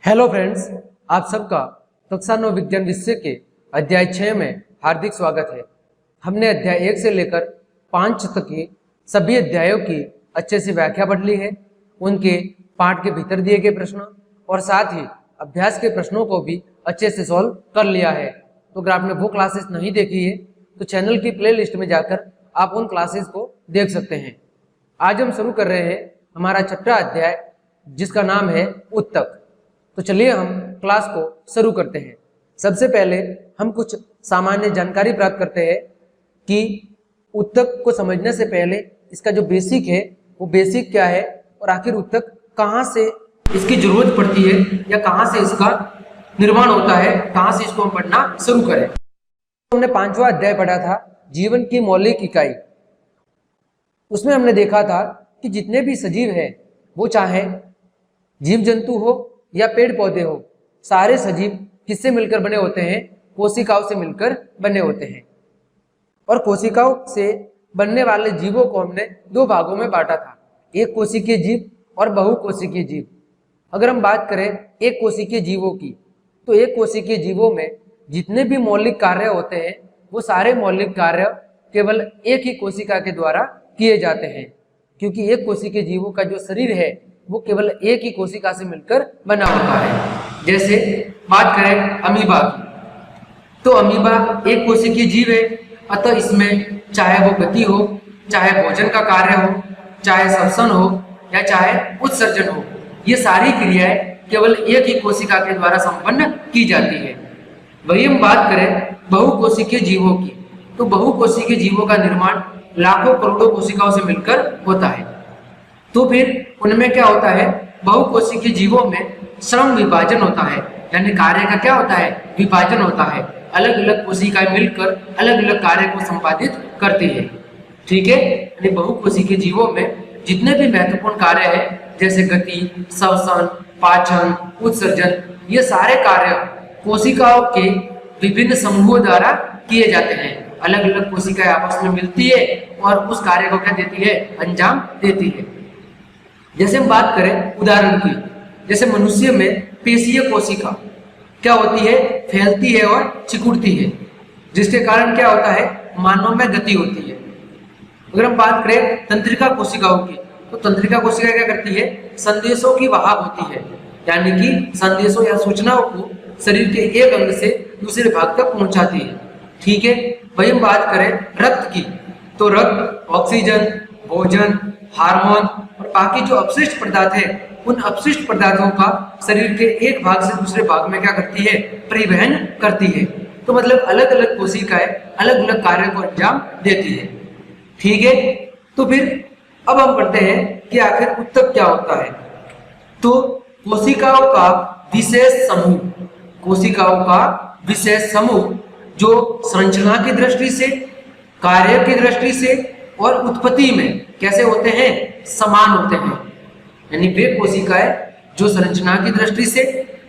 Hello friends, आप सबका कक्षा 9 विज्ञान विषय के अध्याय 6 में हार्दिक स्वागत है। हमने अध्याय 1 से लेकर 5 तक के सभी अध्यायों की अच्छे से व्याख्या पढ़ ली है, उनके पाठ के भीतर दिए गए प्रश्न और साथ ही अभ्यास के प्रश्नों को भी अच्छे से सॉल्व कर लिया है। तो अगर आपने वो क्लासेस नहीं देखी है तो चैनल की प्ले लिस्ट में जाकर आप उन क्लासेस को देख सकते हैं। आज हम शुरू कर रहे हैं हमारा 6वां अध्याय, जिसका नाम है उत्तक। तो चलिए हम क्लास को शुरू करते हैं। सबसे पहले हम कुछ सामान्य जानकारी प्राप्त करते हैं कि उत्तक को समझने से पहले इसका जो बेसिक है वो बेसिक क्या है और आखिर उत्तक कहाँ से इसकी जरूरत पड़ती है या कहाँ से इसका निर्माण होता है, कहाँ से इसको हम पढ़ना शुरू करें। हमने 5वां अध्याय पढ़ा था, जीवन की मौलिक इकाई। उसमें हमने देखा था कि जितने भी सजीव हैं वो चाहे जीव जंतु हो या पेड़ पौधे हो, सारे सजीव किससे मिलकर बने होते हैं? कोशिकाओं से मिलकर बने होते हैं। और कोशिकाओं से बनने वाले जीवों को हमने 2 भागों में बांटा था, एक कोशिकीय जीव और बहुकोशिकीय जीव। अगर हम बात करें एक कोशिकीय जीवों की, तो एक कोशिकीय जीवों में जितने भी मौलिक कार्य होते हैं वो सारे मौलिक कार्य केवल एक ही कोशिका के द्वारा किए जाते हैं, क्योंकि एक कोशिकीय जीवों का जो शरीर है वो केवल एक ही कोशिका से मिलकर बना होता है। जैसे बात करें अमीबा की, तो अमीबा एक कोशिकीय जीव है, अतः इसमें चाहे वो गति हो, चाहे भोजन का कार्य हो, चाहे श्वसन हो या चाहे उत्सर्जन हो, ये सारी क्रियाएं केवल एक ही कोशिका के द्वारा संपन्न की जाती है। वही हम बात करें बहुकोशिकीय जीवों की, तो बहुकोशिकीय जीवों का निर्माण लाखों करोड़ों कोशिकाओं से मिलकर होता है। तो फिर उनमें क्या होता है? बहुकोशिकीय जीवों में श्रम विभाजन होता है, यानी कार्य का क्या होता है? विभाजन होता है। अलग अलग कोशिकाएं मिलकर अलग अलग कार्य को संपादित करती है। ठीक है, यानी बहुकोशिकीय जीवों में जितने भी महत्वपूर्ण कार्य है, जैसे गति, श्वसन, पाचन, उत्सर्जन, ये सारे कार्य कोशिकाओं के विभिन्न समूहों द्वारा किए जाते हैं। अलग अलग कोशिकाएं आपस में मिलती है और उस कार्य को क्या देती है? अंजाम देती है। जैसे हम बात करें उदाहरण की, जैसे मनुष्य में पेशीय कोशिका क्या होती है? फैलती है और सिकुड़ती है, जिसके कारण क्या होता है? मानव में गति होती है। अगर हम बात करें तंत्रिका कोशिकाओं की, तो तंत्रिका कोशिका क्या करती है? संदेशों की वाहक होती है, यानी कि संदेशों या सूचनाओं को शरीर के एक अंग से दूसरे भाग तक पहुंचाती है। ठीक है, वही हम बात करें रक्त की, तो रक्त ऑक्सीजन, भोजन, हार्मोन और बाकी जो अपशिष्ट पदार्थ है, उन अपशिष्ट पदार्थों का शरीर के एक भाग से दूसरे भाग में क्या करती है? परिवहन करती है। तो मतलब अलग अलग कोशिकाएं अलग अलग कार्य को अंजाम देती है। ठीक है, तो फिर अब हम पढ़ते हैं कि आखिर उत्तक क्या होता है। तो कोशिकाओं का विशेष समूह, कोशिकाओं का विशेष समूह जो संरचना की दृष्टि से, कार्य की दृष्टि से और उत्पत्ति में कैसे होते हैं? समान होते हैं। यानी वे कोशिकाएं जो संरचना की दृष्टि से,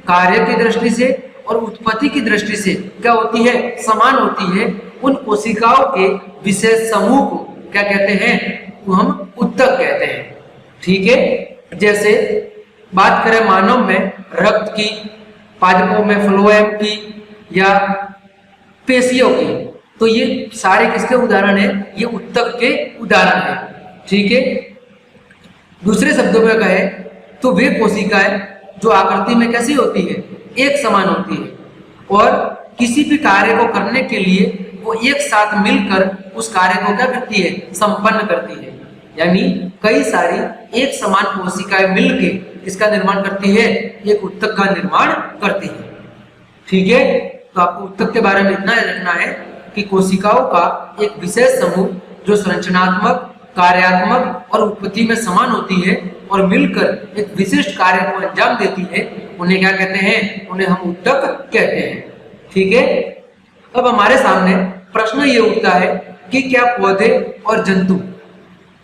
कार्य की दृष्टि से और उत्पत्ति की दृष्टि से क्या होती है? समान होती है। उन कोशिकाओं के विशेष समूह को क्या कहते हैं? वो हम उत्तक कहते हैं। ठीक है, जैसे बात करें मानव में रक्त की, पादपों में फ्लोएम की या पेशियों की, तो ये सारे किसके उदाहरण है? ये उत्तक के उदाहरण है। ठीक है, दूसरे शब्दों में कहे तो वे कोशिकाएं जो आकृति में कैसी होती है? एक समान होती है और किसी भी कार्य को करने के लिए वो एक साथ मिलकर उस कार्य को क्या करती है? संपन्न करती है। यानी कई सारी एक समान कोशिकाएं मिलके इसका निर्माण करती है, एक उत्तक का निर्माण करती है। ठीक है, तो आपको उत्तक के बारे में इतना रखना है कि कोशिकाओं का एक विशेष समूह जो संरचनात्मक, कार्यात्मक और उत्पत्ति में समान होती है और मिलकर एक विशिष्ट कार्य को अंजाम देती है, उन्हें क्या कहते हैं? उन्हें हम उत्तक कहते हैं। ठीक है, अब हमारे सामने प्रश्न ये उठता है कि क्या पौधे और जंतु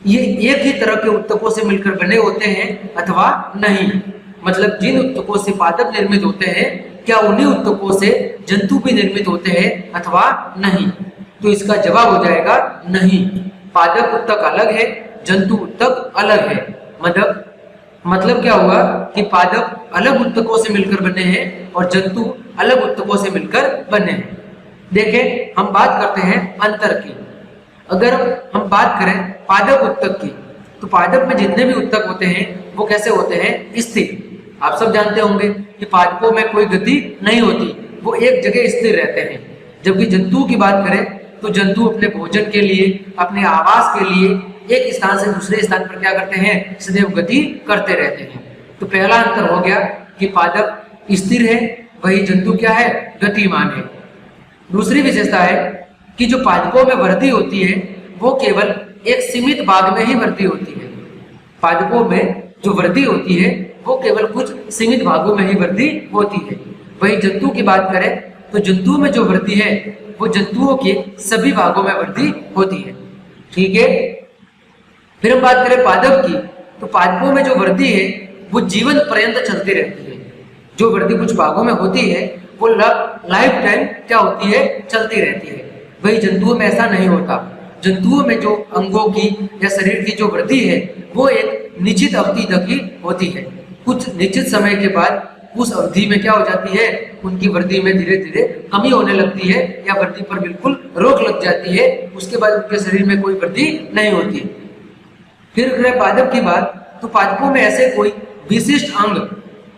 ये एक ही तरह के उत्तकों से मिलकर बने होते हैं अथवा नहीं? मतलब जिन उत्तकों से पादप निर्मित होते हैं, क्या उन्हीं उत्तकों से जंतु भी निर्मित होते हैं अथवा नहीं? तो इसका जवाब हो जाएगा नहीं। पादप उत्तक अलग है, जंतु उत्तक अलग है। मतलब मतलब क्या हुआ कि पादप अलग ऊतकों से मिलकर बने हैं और जंतु अलग ऊतकों से मिलकर बने हैं। देखें, हम बात करते हैं अंतर की। अगर हम बात करें पादप ऊतक की, तो पादप में जितने भी ऊतक होते हैं वो कैसे होते हैं? स्थिर। आप सब जानते होंगे कि पादपों में कोई गति नहीं होती, वो एक जगह स्थिर रहते हैं। जबकि जंतुओं की बात करें तो जंतु अपने भोजन के लिए, अपने आवास के लिए एक स्थान से दूसरे स्थान पर क्या करते हैं? सदैव गति करते रहते हैं। तो पहला अंतर हो गया कि पादप स्थिर है, वही जंतु क्या है? गतिमान है। दूसरी विशेषता है कि जो पादपों में वृद्धि होती है वो केवल एक सीमित भाग में ही वृद्धि होती है। पादपों में जो वृद्धि होती है वो केवल कुछ सीमित भागों में ही वृद्धि होती है। वही जंतु की बात करें तो जंतुओं में जो वृद्धि है वो जंतुओं के सभी भागों में वृद्धि होती है। ठीक है, फिर हम बात करें पादप की, तो पादपों में जो वृद्धि है वो जीवन पर्यंत चलती रहती है। जो वृद्धि कुछ भागों में होती है वो लाइफ टाइम क्या होती है? चलती रहती है। वही जंतुओं में ऐसा नहीं होता। जंतुओं में जो अंगों की या शरीर की जो वृद्धि है वो एक निश्चित अवधि तक ही होती है। कुछ निश्चित समय के बाद उस अवधि में क्या हो जाती है? उनकी वृद्धि में धीरे धीरे कमी होने लगती है या वृद्धि पर बिल्कुल रोक लग जाती है। उसके बाद उनके शरीर में कोई वृद्धि नहीं होती। फिर करें पादप की बात, तो पादपों में ऐसे कोई विशिष्ट अंग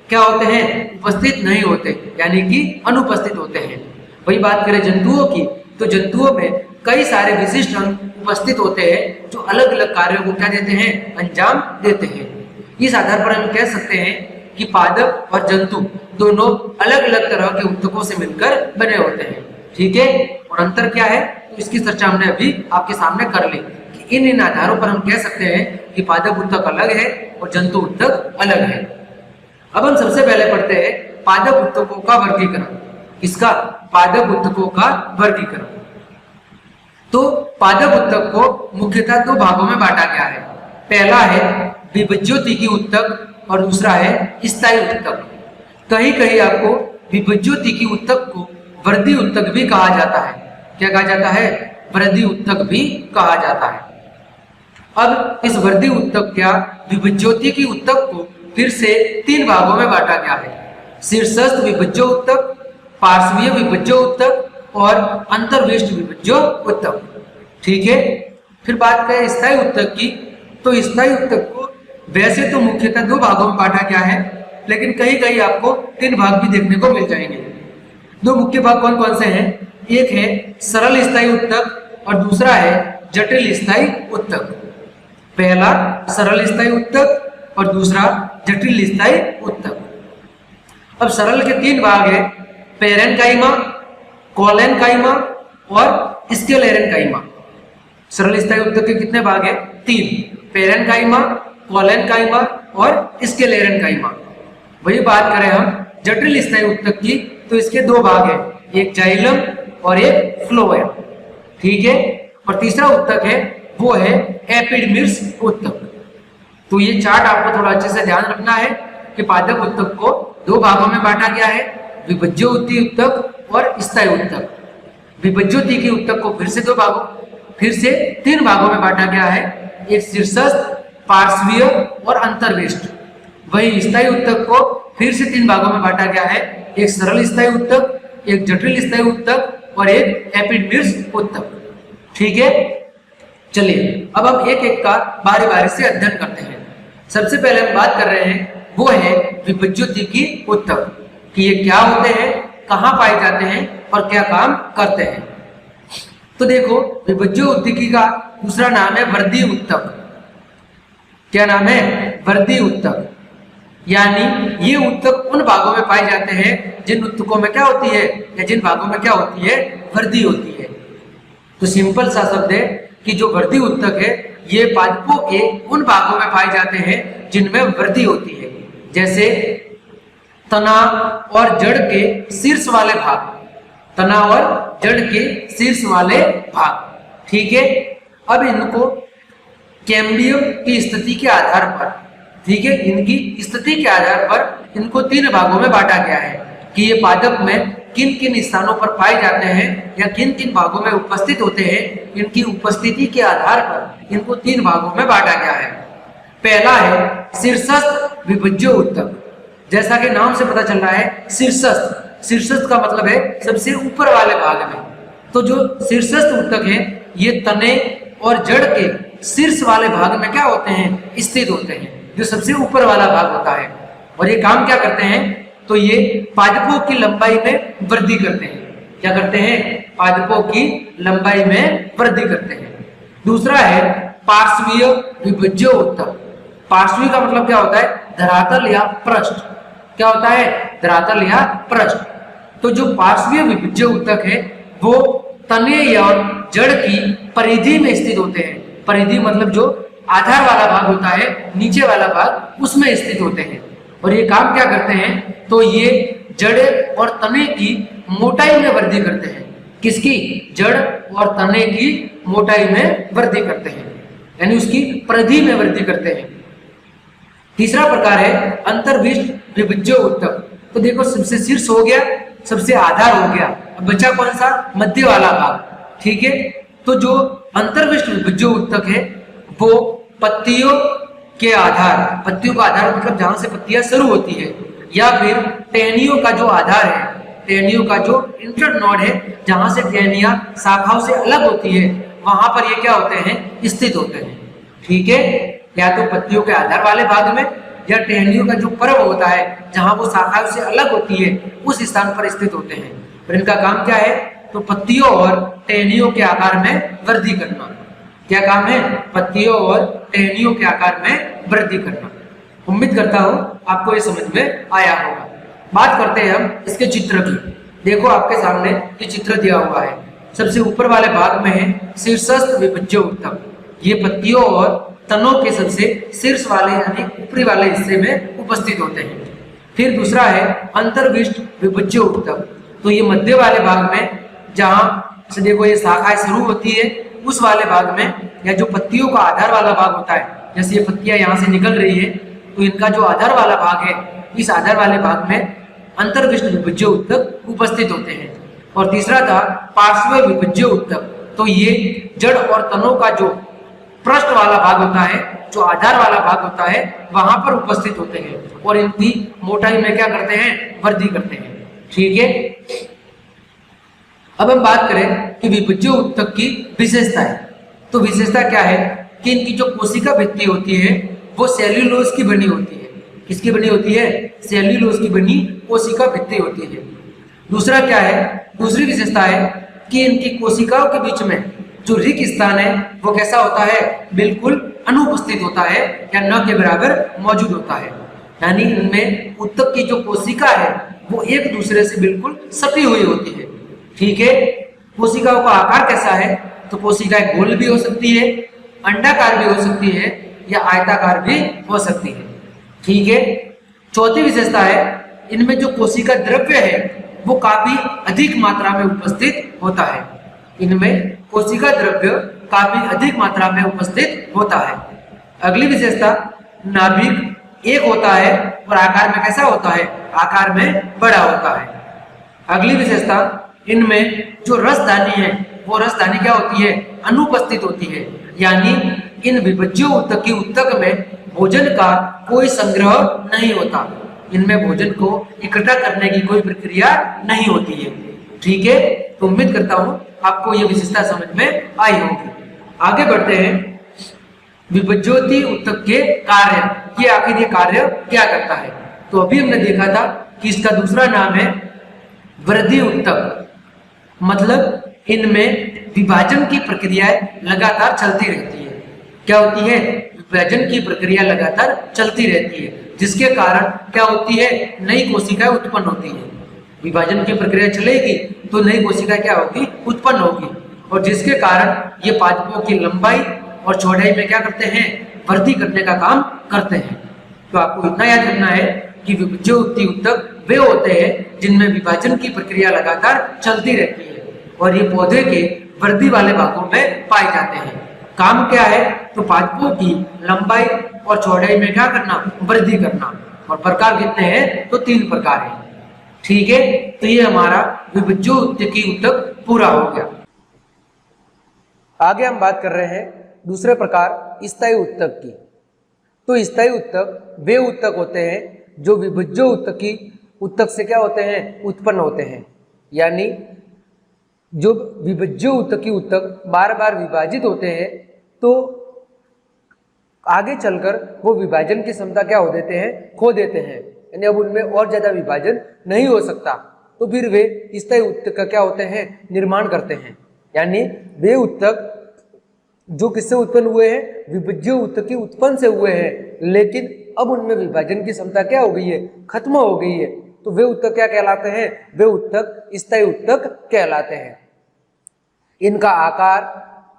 क्या होते हैं? उपस्थित नहीं होते, यानी कि अनुपस्थित होते हैं। वही बात करें जंतुओं की, तो जंतुओं में कई सारे विशिष्ट अंग उपस्थित होते हैं जो अलग अलग कार्यों को क्या देते हैं? अंजाम देते हैं। इस आधार पर हम कह सकते हैं कि पादप और जंतु दोनों अलग अलग तरह के ऊतकों से मिलकर बने होते हैं। ठीक है, और अंतर क्या है तो इसकी चर्चा हमने अभी आपके सामने कर ली कि इन आधारों पर हम कह सकते हैं कि पादप ऊतक अलग है और जंतु ऊतक अलग है। अब हम सबसे पहले पढ़ते हैं पादप ऊतकों का वर्गीकरण। इसका पादप ऊतकों का वर्गीकरण। तो पादप ऊतक को मुख्यतः दो भागों में बांटा गया है। पहला है विभज्योतिकी ऊतक और दूसरा है स्थायी ऊतक। कहीं कहीं आपको विभज्योतिकी ऊतक को वृद्धि ऊतक भी कहा जाता है। क्या कहा जाता है? वृद्धि ऊतक भी कहा जाता है। अब इस वृद्धि ऊतक क्या विभज्योतिकी ऊतक को फिर से तीन भागों में बांटा गया है। शीर्षस्थ विभज्य ऊतक, पार्श्वीय विभज्य ऊतक और अंतर्विष्ट विभज्य ऊतक। ठीक है, फिर बात करें स्थायी ऊतक की, तो स्थायी ऊतक को वैसे तो मुख्यतः दो भागों में बांटा गया है, लेकिन कहीं कहीं आपको तीन भाग भी देखने को मिल जाएंगे। दो मुख्य भाग कौन कौन से हैं? एक है सरल स्थायी ऊतक और दूसरा है जटिल स्थायी ऊतक। पहला सरल स्थायी ऊतक और दूसरा जटिल स्थायी ऊतक। अब सरल के तीन भाग हैं, पेरेन्काइमा, कोलेन्काइमा और स्क्लेरेन्काइमा। सरल स्थायी ऊतक के कितने भाग हैं? तीन, पेरेन्काइमा, कोलेन्काइमा और स्क्लेरेन्काइमा। वही बात करें हम जटिल स्थायी ऊतक की, तो इसके दो भाग हैं, एक जाइलम और एक फ्लोएम। ठीक है, और तीसरा ऊतक है वो है एपिडर्मिस ऊतक। तो ये चार्ट आपको थोड़ा अच्छे से ध्यान रखना है कि पादप ऊतक को दो भागों में बांटा गया है, विभज्योति ऊतक और स्थायी ऊतक। विभज्योतिकी ऊतक को फिर से तीन भागों में बांटा गया है, एक शीर्षस्थ, पार्श्वीय और अंतर्विष्ट। वही स्थायी ऊतक को फिर से तीन भागों में बांटा गया है, एक सरल स्थायी ऊतक, एक जटिल स्थायी ऊतक और एक एपिडर्मिस ऊतक। ठीक है, चलिए अब हम एक एक का बारी बारी से अध्ययन करते हैं। सबसे पहले हम बात कर रहे हैं वो है विभज्योतिकी ऊतक कि ये क्या होते हैं, कहाँ पाए जाते हैं और क्या काम करते हैं। तो देखो, विभज्योतिकी का दूसरा नाम है वृद्धि ऊतक। क्या नाम है? वृद्धि ऊतक। यानी ये ऊतक उन भागों में पाए जाते हैं जिन ऊतकों में क्या होती है या जिन भागों में क्या होती है? वृद्धि होती है। तो सिंपल सा शब्द है कि जो वृद्धि ऊतक है ये पादपों के उन भागों में पाए जाते हैं जिनमें वृद्धि होती है, जैसे तना और जड़ के शीर्ष वाले भाग, तना और जड़ के शीर्ष वाले भाग। ठीक है, अब इनको कैम्बियम की स्थिति के आधार पर, ठीक है, इनकी स्थिति के आधार पर इनको तीन भागों में बांटा गया है कि ये पादप में किन किन स्थानों पर पाए जाते हैं या किन किन भागों में उपस्थित होते हैं। इनकी उपस्थिति के आधार पर इनको तीन भागों में बांटा गया है। पहला है शीर्षस्थ विभज्य उत्तक। जैसा कि नाम से पता चल रहा है शीर्षस्थ, शीर्षस्थ का मतलब है सबसे ऊपर वाले भाग में। तो जो शीर्षस्थ उत्तक है ये तने और जड़ के शीर्ष वाले भाग में क्या होते हैं, स्थित होते हैं, जो सबसे ऊपर वाला भाग होता है। और ये काम क्या करते हैं, तो ये पादपों की लंबाई में वृद्धि करते हैं। क्या करते हैं, पादपों की लंबाई में वृद्धि करते हैं। दूसरा है पार्श्वीय विभज्य उत्तक। पार्श्वी का मतलब क्या होता है, धरातल या पृष्ठ। क्या होता है, धरातल या पृष्ठ। तो जो पार्श्वीय विभज्य उत्तक है वो तने या जड़ की परिधि में स्थित होते हैं। परिधि मतलब जो आधार वाला भाग होता है, नीचे वाला भाग, उसमें स्थित होते हैं। और ये काम क्या करते हैं, तो ये जड़ और तने की मोटाई में वृद्धि करते हैं। किसकी, जड़ और तने की मोटाई में वृद्धि करते हैं, यानी उसकी परिधि में वृद्धि करते हैं। तीसरा प्रकार है अंतर्विष्ट विभज्य उत्तक। तो देखो सबसे शीर्ष हो गया, सबसे आधार हो गया, अब बचा कौन सा, मध्य वाला भाग। ठीक है, तो जो अंतर्विष्ट विभज्य उत्तक है वो पत्तियों के आधार, पत्तियों का आधार मतलब जहां से पत्तियां शुरू होती है, या फिर टहनियों का जो आधार है, टहनियों का जो इंटरनोड है, जहां से टहनियां शाखाओं से अलग होती है, वहां पर ये क्या होते हैं, स्थित होते हैं। ठीक है, या तो पत्तियों के आधार वाले भाग में, या टहनियों का जो पर्व होता है जहां वो शाखाओं से अलग होती है, उस स्थान पर स्थित होते हैं। और इनका काम क्या है, तो पत्तियों और टहनियों के आकार में वृद्धि करना। क्या काम है, पत्तियों और टहनियों के आकार में वृद्धि करना। उम्मीद करता हूं आपको ये समझ में आया होगा। बात करते हैं हम इसके चित्र की। देखो आपके सामने ये चित्र दिया हुआ है। सबसे ऊपर वाले भाग में है शीर्षस्थ विभज्य उत्तक। ये पत्तियों और तनों के सबसे शीर्ष वाले यानी ऊपरी वाले हिस्से में उपस्थित होते हैं। फिर दूसरा है अंतर्विष्ट विभज्य उत्तक। तो ये मध्य वाले भाग में, जहां से देखो ये शाखाएं शुरू होती है, उस वाले भाग में, या जो पत्तियों का आधार वाला भाग होता है, जैसे ये पत्तियां यहाँ से निकल रही है, तो इनका जो आधार वाला भाग है, इस आधार वाले भाग में अंतर्विष्ट विभज्य उत्तक उपस्थित होते हैं। और तीसरा था पार्श्व विभज्य उत्तक। तो ये जड़ और तनों का जो पृष्ठ वाला भाग होता है, जो आधार वाला भाग होता है, वहां पर उपस्थित होते हैं और इनकी मोटाई में क्या करते हैं, वृद्धि करते हैं। ठीक है, अब हम बात करें कि विभज्य उत्तक की विशेषता है। तो विशेषता क्या है कि इनकी जो कोशिका भित्ति होती है वो सेल्यूलोज की बनी होती है। किसकी बनी होती है, सेल्यूलोज की बनी कोशिका भित्ति होती है। दूसरा क्या है, दूसरी विशेषता है कि इनकी कोशिकाओं के बीच में जो रिक्त स्थान है वो कैसा होता है, बिल्कुल अनुपस्थित होता है, या न के बराबर मौजूद होता है। यानी इनमें उत्तक की जो कोशिका है वो एक दूसरे से बिल्कुल सटी हुई होती है। ठीक है, कोशिकाओं का आकार कैसा है, तो कोशिकाएं गोल भी हो सकती है, अंडाकार भी हो सकती है, या आयताकार भी हो सकती है। ठीक है, चौथी विशेषता है इनमें जो कोशिका द्रव्य है वो काफी अधिक मात्रा में उपस्थित होता है। इनमें कोशिका द्रव्य काफी अधिक मात्रा में उपस्थित होता है। अगली विशेषता, नाभिक एक होता है और आकार में कैसा होता है, आकार में बड़ा होता है। अगली विशेषता, इनमें जो रसदानी है वो रसदानी क्या होती है, अनुपस्थित होती है। यानी इन विभज्य उत्तक की उत्तक में भोजन का कोई संग्रह नहीं होता, इनमें भोजन को इकट्ठा करने की कोई प्रक्रिया नहीं होती है। ठीक है, तो उम्मीद करता हूं आपको ये विशेषता समझ में आई होगी। आगे बढ़ते हैं, विभज्योति उत्तक के कार्य, कि आखिर ये कार्य क्या करता है। तो अभी हमने देखा था कि इसका दूसरा नाम है वृद्धि उत्तक। मतलब इनमें विभाजन की प्रक्रियाएं लगातार चलती रहती है। क्या होती है, विभाजन की प्रक्रिया लगातार चलती रहती है, जिसके कारण क्या होती है, नई कोशिकाएं उत्पन्न होती है। विभाजन की प्रक्रिया चलेगी तो नई कोशिका क्या होगी, उत्पन्न होगी, और जिसके कारण ये पादपों की लंबाई और चौड़ाई में क्या करते हैं, वृद्धि करने का काम करते हैं। तो आपको इतना याद रखना है कि विभज्योति उत्तक वे होते हैं जिनमें विभाजन की प्रक्रिया लगातार चलती रहती है, और ये पौधे के वृद्धि वाले भागों में पाए जाते हैं। काम क्या है, तो पादपों की लंबाई और चौड़ाई में क्या करना, वृद्धि करना। और प्रकार कितने हैं, तो 3 प्रकार हैं। ठीक है, तो ये हमारा विभज्योति उत्तक पूरा हो गया। आगे हम बात कर रहे हैं दूसरे प्रकार स्थायी उत्तक की। तो स्थायी ऊतक वे ऊतक होते हैं जो विभज्य ऊतकी ऊतक से क्या होते हैं, उत्पन्न होते हैं। यानी जो विभज्य ऊतकी ऊतक बार बार विभाजित होते हैं तो आगे चलकर वो विभाजन की क्षमता क्या हो देते हैं, खो देते हैं। यानी अब उनमें और ज्यादा विभाजन नहीं हो सकता, तो फिर वे स्थायी ऊतक का क्या होते हैं, निर्माण करते हैं। यानी वे ऊतक जो किससे उत्पन्न हुए हैं, विभज्य ऊतकी उत्पन्न से हुए हैं, लेकिन अब उनमें विभाजन की क्षमता क्या हो गई है, खत्म हो गई है। तो वे ऊतक क्या कहलाते हैं, वे ऊतक स्थायी ऊतक कहलाते हैं। इनका आकार,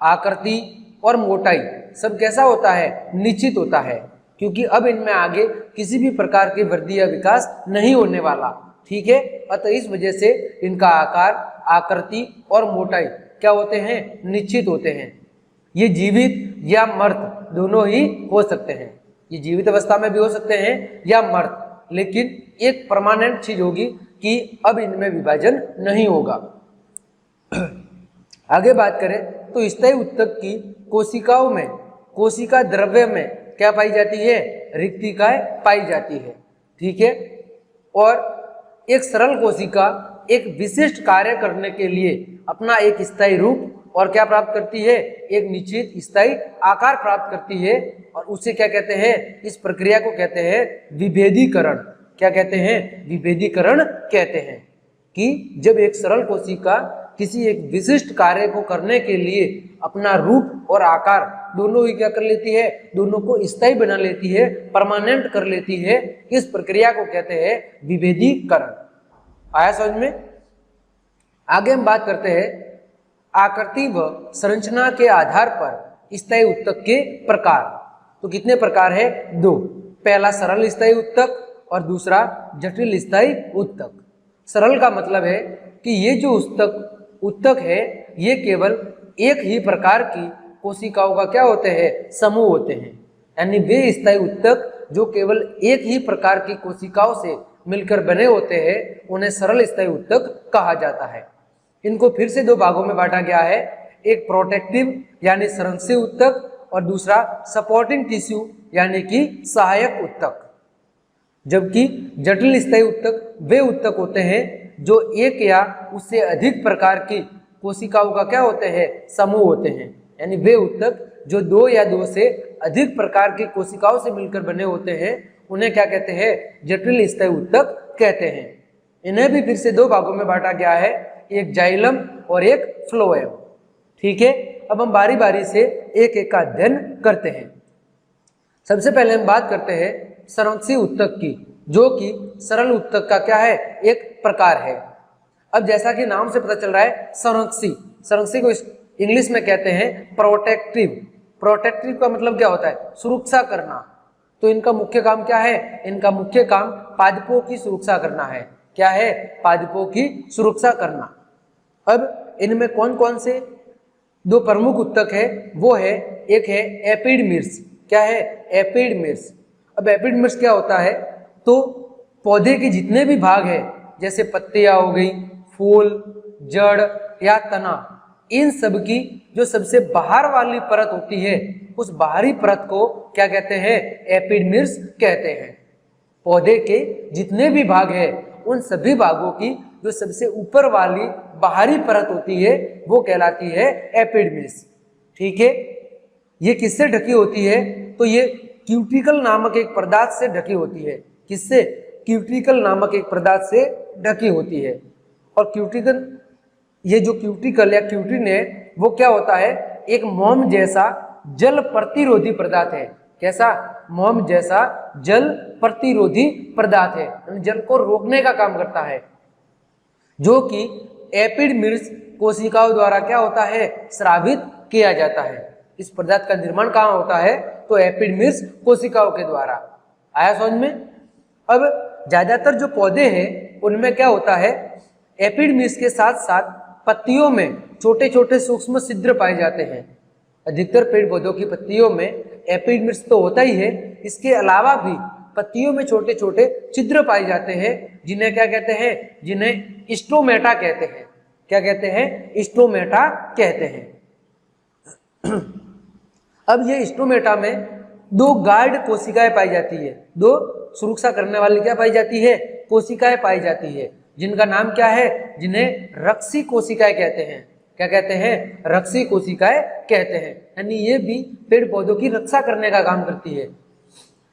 आकृति और मोटाई सब कैसा होता है, निश्चित होता है, क्योंकि अब इनमें आगे किसी भी प्रकार की वृद्धि या विकास नहीं होने वाला। ठीक है, अतः इस वजह से इनका आकार, आकृति और मोटाई क्या होते हैं, निश्चित होते हैं। ये जीवित या मर्त दोनों ही हो सकते हैं। ये जीवित अवस्था में भी हो सकते हैं या मर्त, लेकिन एक परमानेंट चीज होगी कि अब इनमें विभाजन नहीं होगा। आगे बात करें तो स्थायी ऊतक की कोशिकाओं में, कोशिका द्रव्य में क्या पाई जाती है, रिक्तिकाएं पाई जाती है। ठीक है, और एक सरल कोशिका एक विशिष्ट कार्य करने के लिए अपना एक स्थायी रूप और क्या प्राप्त करती है, एक निश्चित स्थायी आकार प्राप्त करती है, और उसे क्या कहते हैं, इस प्रक्रिया को कहते हैं विभेदीकरण। क्या कहते हैं, विभेदीकरण कहते हैं कि जब एक सरल कोशिका किसी एक विशिष्ट कार्य को करने के लिए अपना रूप और आकार दोनों ही क्या कर लेती है, दोनों को स्थायी बना लेती है, परमानेंट कर लेती है, इस प्रक्रिया को कहते हैं विभेदीकरण। आया समझ में? आगे हम बात करते हैं आकृति व संरचना के आधार पर स्थायी ऊतक के प्रकार। तो कितने प्रकार है, दो। पहला सरल स्थायी ऊतक और दूसरा जटिल स्थायी ऊतक। सरल का मतलब है कि ये जो ऊतक है ये केवल एक ही प्रकार की कोशिकाओं का क्या होते हैं, समूह होते हैं। यानी वे स्थायी ऊतक जो केवल एक ही प्रकार की कोशिकाओं से मिलकर बने होते हैं उन्हें सरल स्थायी ऊतक कहा जाता है। इनको फिर से दो भागों में बांटा गया है, एक प्रोटेक्टिव यानी संरक्षी ऊतक और दूसरा सपोर्टिंग टिश्यू यानी कि सहायक ऊतक। जबकि जटिल स्थायी ऊतक वे ऊतक होते हैं जो एक या उससे अधिक प्रकार की कोशिकाओं का क्या होते हैं, समूह होते हैं। यानी वे ऊतक जो दो या दो से अधिक प्रकार की कोशिकाओं से मिलकर बने होते हैं उन्हें क्या कहते हैं, जटिल स्थायी ऊतक कहते हैं। इन्हें भी फिर से दो भागों में बांटा गया है, एक जाइलम और एक फ्लोएम। ठीक है, अब हम बारी बारी से एक एक का अध्ययन करते हैं। सबसे पहले हम बात करते हैं संरक्षी ऊतक की, जो कि सरल ऊतक का क्या है, एक प्रकार है। अब जैसा कि नाम से पता चल रहा है संरक्षी, संरक्षी को इंग्लिश में कहते हैं प्रोटेक्टिव। प्रोटेक्टिव का मतलब क्या होता है, सुरक्षा करना। तो इनका मुख्य काम क्या है, इनका मुख्य काम पादपों की सुरक्षा करना है। क्या है, पादपों की सुरक्षा करना। अब इनमें कौन कौन से दो प्रमुख ऊतक है, वो है, एक है एपिडर्मिस। क्या है, एपिडर्मिस। अब एपिडर्मिस क्या होता है, तो पौधे के जितने भी भाग है, जैसे पत्तियां हो गई, फूल, जड़ या तना, इन सब की जो सबसे बाहर वाली परत होती है उस बाहरी परत को क्या कहते हैं, एपिडर्मिस कहते हैं। पौधे के जितने भी भाग है उन सभी भागों की जो सबसे ऊपर वाली बाहरी परत होती है वो कहलाती है एपिडर्मिस। ठीक है, ये किससे ढकी होती है, तो ये क्यूटिकल नामक एक पदार्थ से ढकी होती है। किससे, क्यूटिकल नामक एक पदार्थ से ढकी होती है। और क्यूटिकल, ये जो क्यूटिकल या क्यूटिन है वो क्या होता है, एक मोम जैसा जल प्रतिरोधी पदार्थ है। कैसा, मोम जैसा जल प्रतिरोधी पदार्थ है, जल को रोकने का काम करता है, जो कि एपिडर्मिस कोशिकाओं द्वारा क्या होता है, स्रावित किया जाता है। इस पदार्थ का निर्माण कहाँ होता है, तो एपिडर्मिस कोशिकाओं के द्वारा। आया समझ में? अब ज्यादातर जो पौधे हैं उनमें क्या होता है, एपिडर्मिस के साथ साथ पत्तियों में छोटे छोटे सूक्ष्म छिद्र पाए जाते हैं। अधिकतर पेड़ पौधों की पत्तियों में एपिडर्मिस तो होता ही है, इसके अलावा भी पत्तियों में छोटे छोटे छिद्र पाए जाते हैं, जिन्हें क्या कहते हैं, जिन्हें स्टोमेटा कहते हैं। क्या कहते हैं, स्टोमेटा कहते हैं। अब ये स्टोमेटा में दो गार्ड कोशिकाएं पाई जाती है, दो सुरक्षा करने वाली क्या पाई जाती है, कोशिकाएं पाई जाती है, जिनका नाम क्या है, जिन्हें रक्षी कोशिकाएं कहते हैं। क्या कहते हैं, रक्षी कोशिकाएं कहते हैं। यानी ये भी पेड़ पौधों की रक्षा करने का काम करती है।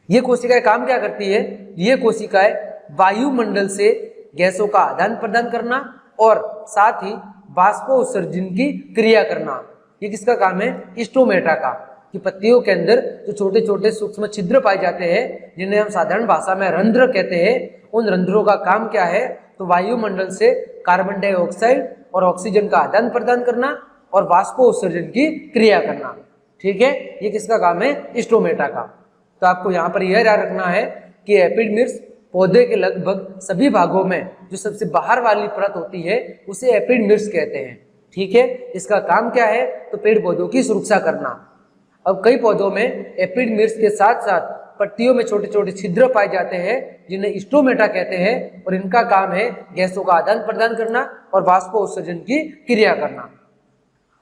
ये कोशिकाएं काम क्या करती है, ये कोशिकाएं वायुमंडल से गैसों का आदान प्रदान करना और साथ ही बाष्पोत्सर्जन की क्रिया करना। ये किसका काम है, स्टोमेटा का, कि पत्तियों के अंदर जो छोटे छोटे सूक्ष्म छिद्र पाए जाते हैं, जिन्हें हम साधारण भाषा में रंध्र कहते हैं, उन रंध्रों का काम क्या है, तो वायुमंडल से कार्बन डाइऑक्साइड और ऑक्सीजन का आदान प्रदान करना और वाष्पोत्सर्जन की क्रिया करना। ठीक है, ये किसका काम है, स्टोमेटा का। तो आपको यहाँ पर यह याद रखना है कि एपिडर्मिस पौधे के लगभग सभी भागों में जो सबसे बाहर वाली परत होती है उसे एपिडर्मिस कहते हैं। ठीक है, इसका काम क्या है, तो पेड़ पौधों की सुरक्षा करना। अब कई पौधों में एपिडर्मिस के साथ साथ पत्तियों में छोटे छोटे छिद्र पाए जाते हैं, जिन्हें स्टोमेटा कहते हैं, और इनका काम है गैसों का आदान प्रदान करना और वाष्पोत्सर्जन की क्रिया करना।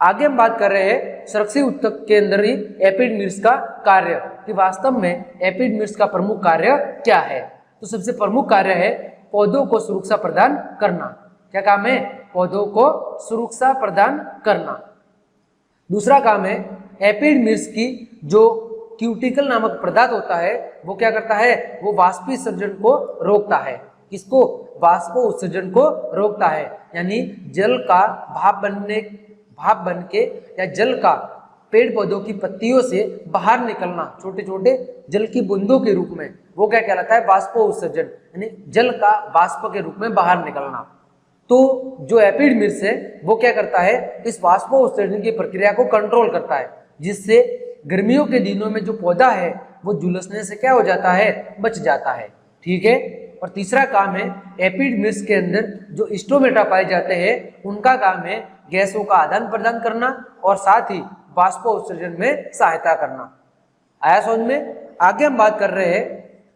आगे हम बात कर रहे हैं संरक्षी ऊतक के अंदर ही एपिडर्मिस का कार्य, कि वास्तव में एपिडर्मिस का प्रमुख कार्य क्या है। तो सबसे प्रमुख कार्य है पौधों को सुरक्षा प्रदान करना। क्या काम है, पौधों को सुरक्षा प्रदान करना। दूसरा काम है एपिडर्मिस की जो क्यूटिकल नामक पदार्थ होता है वो क्या करता है, वो वाष्पोत्सर्जन को रोकता है। किसको, वाष्पोत्सर्जन को रोकता है। यानी जल का भाप बन के या जल का पेड़ पौधों की पत्तियों से बाहर निकलना छोटे छोटे जल की बूंदों के रूप में, वो क्या कहलाता है, वाष्पोत्सर्जन, यानी जल का वाष्प के रूप में बाहर निकलना। तो जो एपिडर्मिस है वो क्या करता है, इस वाष्पोत्सर्जन की प्रक्रिया को कंट्रोल करता है, जिससे गर्मियों के दिनों में जो पौधा है वो झुलसने से क्या हो जाता है, बच जाता है। ठीक है, और तीसरा काम है एपिडर्मिस के अंदर जो स्टोमेटा पाए जाते हैं उनका काम है गैसों का आदान प्रदान करना और साथ ही वाष्पोत्सर्जन में सहायता करना। आया समझ में। आगे हम बात कर रहे हैं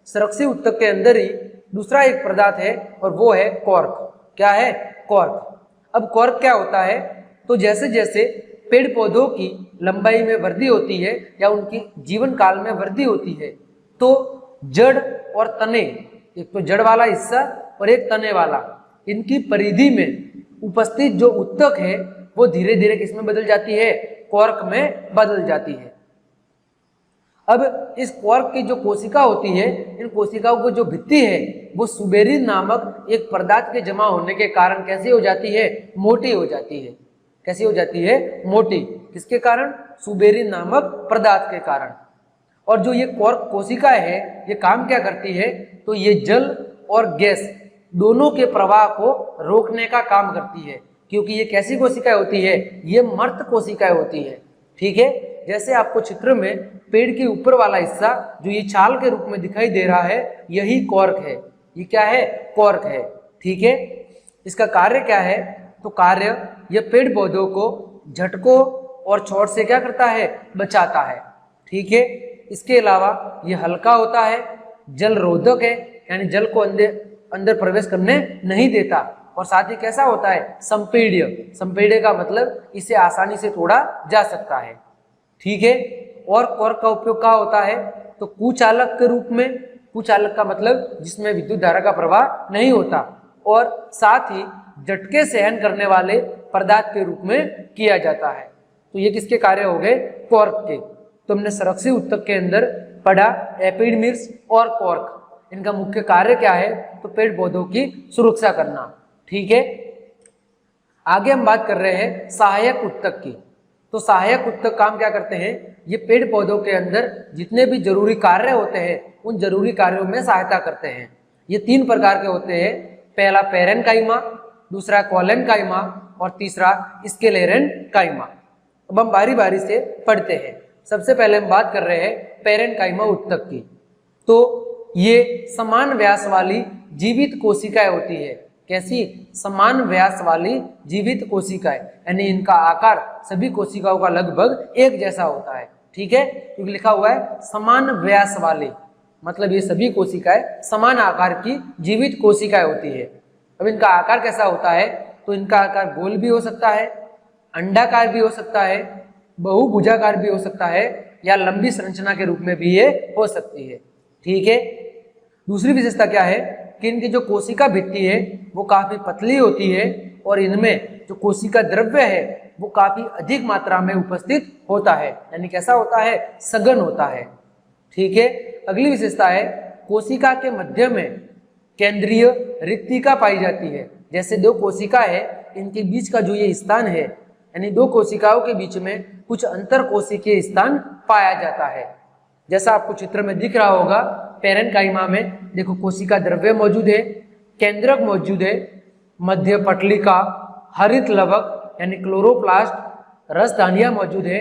संरक्षी ऊतक के अंदर ही दूसरा एक पदार्थ है और वो है कॉर्क। क्या है, कॉर्क। अब कॉर्क क्या होता है, तो जैसे जैसे पेड़ पौधों की लंबाई में वृद्धि होती है या उनकी जीवन काल में वृद्धि होती है, तो जड़ और तने, एक तो जड़ वाला हिस्सा और एक तने वाला, इनकी परिधि में उपस्थित जो ऊतक है वो धीरे धीरे किसमें बदल जाती है, कॉर्क में बदल जाती है। अब इस कॉर्क की जो कोशिका होती है, इन कोशिकाओं की जो भित्ति है वो सुबेरिन नामक एक पदार्थ के जमा होने के कारण कैसी हो जाती है, मोटी हो जाती है। कैसी हो जाती है, मोटी। किसके कारण, सुबेरिन नामक पदार्थ के कारण। और जो ये कॉर्क कोशिका है ये काम क्या करती है, तो ये जल और गैस दोनों के प्रवाह को रोकने का काम करती है, क्योंकि ये कैसी कोशिकाएं होती है, ये मर्त कोशिकाएं होती है। ठीक है, जैसे आपको चित्र में पेड़ के ऊपर वाला हिस्सा जो ये छाल के रूप में दिखाई दे रहा है, यही कॉर्क है। ये क्या है, कॉर्क है। ठीक है, इसका कार्य क्या है, तो कार्य ये पेड़ पौधों को झटकों और चोट से क्या करता है, बचाता है। ठीक है, इसके अलावा ये हल्का होता है, जल रोधक है, यानी जल को अंदर प्रवेश करने नहीं देता, और साथ ही कैसा होता है, संपीड्य। संपीड्य का मतलब इसे आसानी से तोड़ा जा सकता है। ठीक है, और कॉर्क का उपयोग क्या होता है, तो कुचालक के रूप में। कुचालक का मतलब जिसमें विद्युत धारा का प्रवाह नहीं होता, और साथ ही झटके सहन करने वाले पदार्थ के रूप में किया जाता है। तो ये किसके कार्य हो गए, कॉर्क के। तो हमने संरक्षी ऊतक के अंदर पढ़ा एपिडर्मिस और कॉर्क, इनका मुख्य कार्य क्या है, तो पेड़ पौधों की सुरक्षा करना। ठीक है, आगे हम बात कर रहे हैं सहायक ऊतक की। तो सहायक ऊतक काम क्या करते हैं, ये पेड़ पौधों के अंदर जितने भी जरूरी कार्य होते हैं उन जरूरी कार्यों में सहायता करते हैं। ये 3 प्रकार के होते हैं, पहला पेरेन्काइमा, दूसरा कोलेन्काइमा और तीसरा स्क्लेरेन्काइमा। अब हम बारी बारी से पढ़ते हैं। सबसे पहले हम बात कर रहे हैं पेरेन्काइमा ऊतक की। तो ये समान व्यास वाली जीवित कोशिकाएं होती है। कैसी, समान व्यास वाली जीवित कोशिकाएं, यानी इनका आकार सभी कोशिकाओं का लगभग एक जैसा होता है। ठीक है, क्योंकि लिखा हुआ है समान व्यास वाली, मतलब ये सभी कोशिकाएं समान आकार की जीवित कोशिकाएं होती है। अब इनका आकार कैसा होता है, तो इनका आकार गोल भी हो सकता है, अंडाकार भी हो सकता है, बहुभुजाकार भी हो सकता है या लंबी संरचना के रूप में भी ये हो सकती है। ठीक है। दूसरी विशेषता क्या है कि इनकी जो कोशिका भित्ति है वो काफी पतली होती है और इनमें जो कोशिका द्रव्य है वो काफी अधिक मात्रा में उपस्थित होता है, यानी कैसा होता है, सघन होता है। ठीक है। अगली विशेषता है कोशिका के मध्य में केंद्रीय रिक्तिका पाई जाती है। जैसे दो कोशिका है, इनके बीच का जो ये स्थान है, यानी दो कोशिकाओं के बीच में कुछ अंतर कोशिकीय स्थान पाया जाता है। जैसा आपको चित्र में दिख रहा होगा, पेरेन्काइमा में देखो कोशिका द्रव्य मौजूद है, केंद्रक मौजूद है, मध्य पटलिका, हरित लवक यानी क्लोरोप्लास्ट, रसधानियां मौजूद है,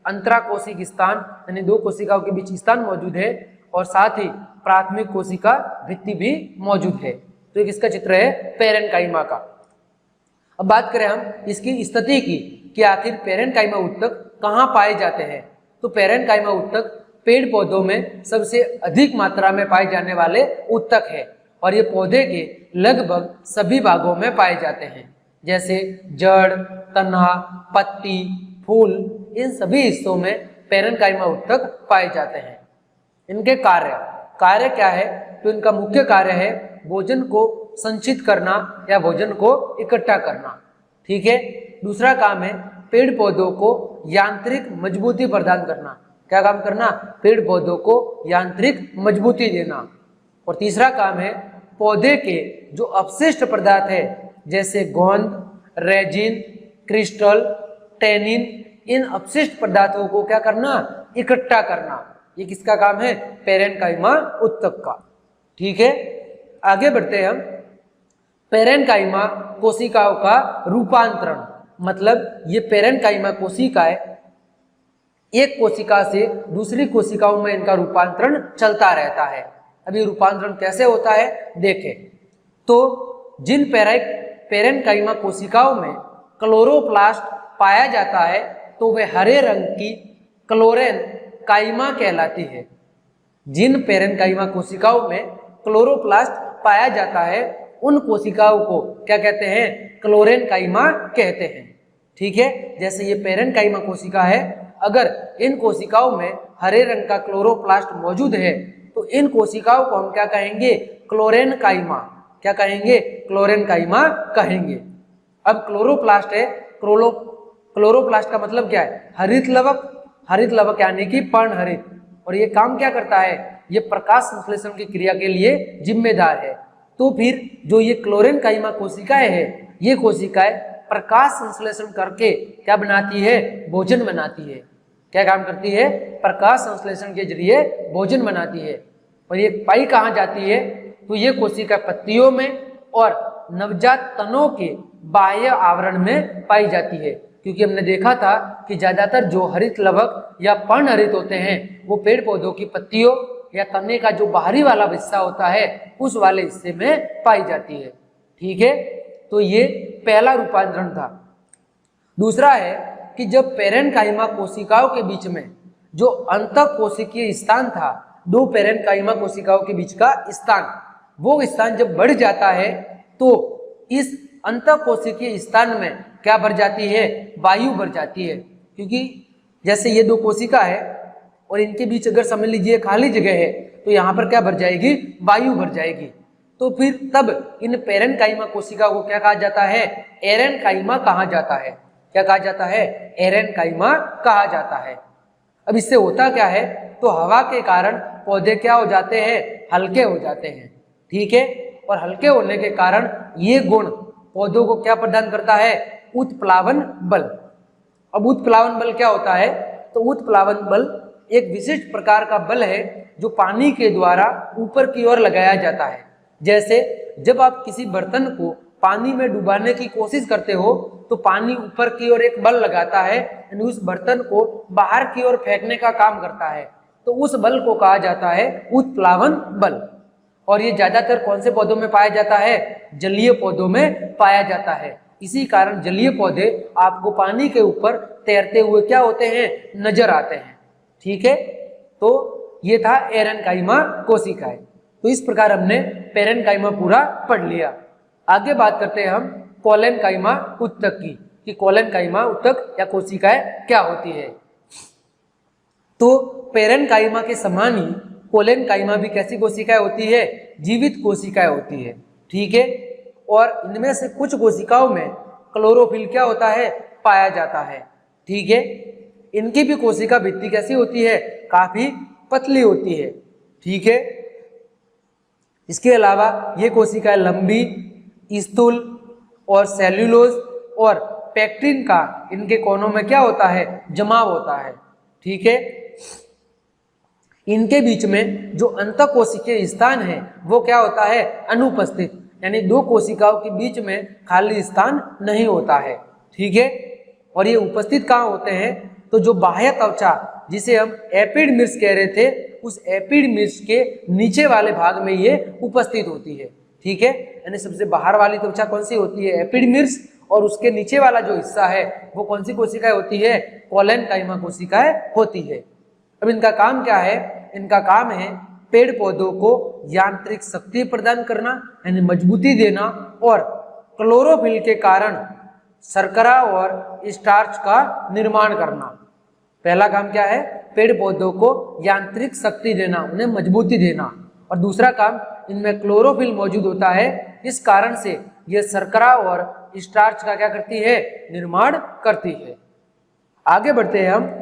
अंतराकोशिक स्थान यानी दो कोशिकाओं के बीच स्थान मौजूद है और साथ ही प्राथमिक कोशिका भित्ति भी मौजूद है। तो एक इसका चित्र है पेरेन्काइमा का। अब बात करें हम इसकी स्थिति की कि आखिर पेरेन्काइमा ऊतक कहाँ पाए जाते हैं। तो पेरेन्काइमा ऊतक पेड़ पौधों में सबसे अधिक मात्रा में पाए जाने वाले ऊतक है और ये पौधे के लगभग सभी भागों में पाए जाते हैं, जैसे जड़, तना, पत्ती, फूल, इन सभी हिस्सों में पेरेन्काइमा ऊतक पाए जाते हैं। इनके कार्य क्या है? तो इनका मुख्य कार्य है भोजन को संचित करना या भोजन को इकट्ठा करना। ठीक है। दूसरा काम है पेड़ पौधों को यांत्रिक मजबूती प्रदान करना। क्या काम करना? पेड़ पौधों को यांत्रिक मजबूती देना। और तीसरा काम है पौधे के जो अपशिष्ट पदार्थ है, जैसे गोंद, रेजिन, क्रिस्टल, टेनिन, इन अपशिष्ट पदार्थों को क्या करना? इकट्ठा करना। ये किसका काम है? पेरेन्काइमा ऊतक का। ठीक है। आगे बढ़ते हैं हम। पेरेन्काइमा कोशिकाओं का रूपांतरण, मतलब ये पेरेन्काइमा कोशिकाएं एक कोशिका से दूसरी कोशिकाओं में इनका रूपांतरण चलता रहता है। अभी रूपांतरण कैसे होता है देखें। तो जिन पेरेन्काइमा कोशिकाओं में क्लोरोप्लास्ट पाया जाता है तो वे हरे रंग की क्लोरेन्काइमा कहलाती है। जिन पेरेन्काइमा कोशिकाओं में क्लोरोप्लास्ट पाया जाता है उन कोशिकाओं को क्या कहते हैं? क्लोरेन्काइमा कहते हैं। ठीक है। जैसे ये पेरेन्काइमा कोशिका है, अगर इन कोशिकाओं में हरे रंग का क्लोरोप्लास्ट मौजूद है तो इन कोशिकाओं को हम क्या कहेंगे? क्लोरेन्काइमा। क्या कहेंगे? क्लोरेन्काइमा कहेंगे। अब क्लोरोप्लास्ट है, क्लोरोप्लास्ट का मतलब क्या है? हरित लवक। हरित लवक यानी कि पर्णहरित। और ये काम क्या करता है? ये प्रकाश संश्लेषण की क्रिया के लिए जिम्मेदार है। तो फिर जो ये क्लोरेन्काइमा कोशिकाएं है, ये कोशिकाएं प्रकाश संश्लेषण करके क्या बनाती है? भोजन बनाती है। क्या काम करती है? प्रकाश संश्लेषण के जरिए भोजन बनाती है। और ये पाई कहाँ जाती है? तो ये कोशिका पत्तियों में और नवजात तनों के बाह्य आवरण में पाई जाती है, क्योंकि हमने देखा था कि ज्यादातर जो हरित लवक या पर्णहरित होते हैं वो पेड़ पौधों की पत्तियों या तने का जो बाहरी वाला हिस्सा होता है उस वाले हिस्से में पाई जाती है। ठीक है। तो ये पहला रूपांतरण था। दूसरा है कि जब पेरेन्काइमा कोशिकाओं के बीच में जो अंतःकोशिकीय स्थान था, दो पेरेन्काइमा कोशिकाओं के बीच का स्थान, वो स्थान जब बढ़ जाता है तो इस अंतःकोशिकीय स्थान में क्या भर जाती है? वायु भर जाती है। क्योंकि जैसे ये दो कोशिका है और इनके बीच अगर समझ लीजिए खाली जगह है तो यहाँ पर क्या भर जाएगी? वायु भर जाएगी। तो फिर तब इन पेरेन्काइमा कोशिका को क्या कहा जाता है? एरेन्काइमा कहा जाता है। क्या कहा जाता है? एरेन्काइमा कहा जाता है। अब इससे होता क्या है? तो हवा के कारण पौधे क्या हो जाते हैं? हल्के हो जाते हैं। ठीक है। और हल्के होने के कारण ये गुण पौधों को क्या प्रदान करता है? उत्प्लावन बल। अब उत्प्लावन बल क्या होता है? तो उत्प्लावन बल एक विशिष्ट प्रकार का बल है जो पानी के द्वारा ऊपर की ओर लगाया जाता है। जैसे जब आप किसी बर्तन को पानी में डुबाने की कोशिश करते हो तो पानी ऊपर की ओर एक बल लगाता है, यानी उस बर्तन को बाहर की ओर फेंकने का काम करता है। तो उस बल को कहा जाता है उत्प्लावन बल। और ये ज्यादातर कौन से पौधों में पाया जाता है? जलीय पौधों में पाया जाता है। इसी कारण जलीय पौधे आपको पानी के ऊपर तैरते हुए क्या होते हैं? नजर आते हैं। ठीक है। तो ये था एरेन्काइमा कोशिकाएं। तो इस प्रकार हमने पेरेन्काइमा पूरा पढ़ लिया। आगे बात करते हैं हम कोलेन्काइमा ऊतक की, कि कोलेन्काइमा ऊतक या कोशिकाएं क्या होती है। तो पेरेन्काइमा के समान ही कोलेनकाइमा भी कैसी कोशिकाएं होती है? जीवित कोशिकाएं होती है। ठीक है, और इनमें से कुछ कोशिकाओं में क्लोरोफिल क्या होता है? पाया जाता है। ठीक है, इनकी भी कोशिका भित्ति कैसी होती है? काफी पतली होती है। ठीक है, इसके अलावा ये कोशिकाएं लंबी, स्थूल और सेल्यूलोज और पेक्टिन का इनके कोनों में क्या होता है? जमाव होता है। ठीक है, इनके बीच में जो अंतःकोशिकीय स्थान है वो क्या होता है? अनुपस्थित, यानी दो कोशिकाओं के बीच में खाली स्थान नहीं होता है। ठीक है, और ये उपस्थित कहाँ होते हैं? तो जो बाह्य त्वचा जिसे हम एपिडर्मिस कह रहे थे, उस एपिडर्मिस के नीचे वाले भाग में ये उपस्थित होती है। ठीक है, यानी सबसे बाहर वाली त्वचा कौन सी होती है? एपिडर्मिस, और उसके नीचे वाला जो हिस्सा है वो कौन सी कोशिकाएं होती है? कोलेनकाइमा कोशिकाएं होती है। अब इनका काम क्या है? इनका काम है पेड़ पौधों को यांत्रिक शक्ति प्रदान करना, यानी मजबूती देना, और क्लोरोफिल के कारण शर्करा और स्टार्च का निर्माण करना। पहला काम क्या है? पेड़ पौधों को यांत्रिक शक्ति देना, उन्हें मजबूती देना, और दूसरा काम इनमें क्लोरोफिल मौजूद होता है, इस कारण से यह शर्करा और स्टार्च का क्या करती है? निर्माण करती है। आगे बढ़ते हैं हम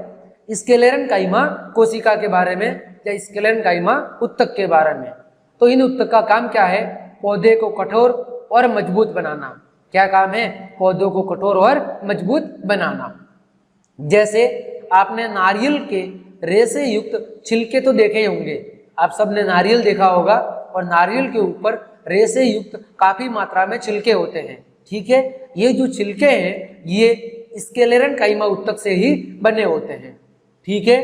स्क्लेरेनकाइमा कोशिका के बारे में, या स्क्लेरेनकाइमा उत्तक के बारे में। तो इन उत्तक का काम क्या है? पौधे को कठोर और मजबूत बनाना। क्या काम है? पौधों को कठोर और मजबूत बनाना। जैसे आपने नारियल के रेशे युक्त छिलके तो देखे होंगे, आप सबने नारियल देखा होगा, और नारियल के ऊपर रेशे युक्त काफी मात्रा में छिलके होते हैं। ठीक है, ये जो छिलके हैं ये स्क्लेरेनकाइमा उत्तक से ही बने होते हैं। ठीक है,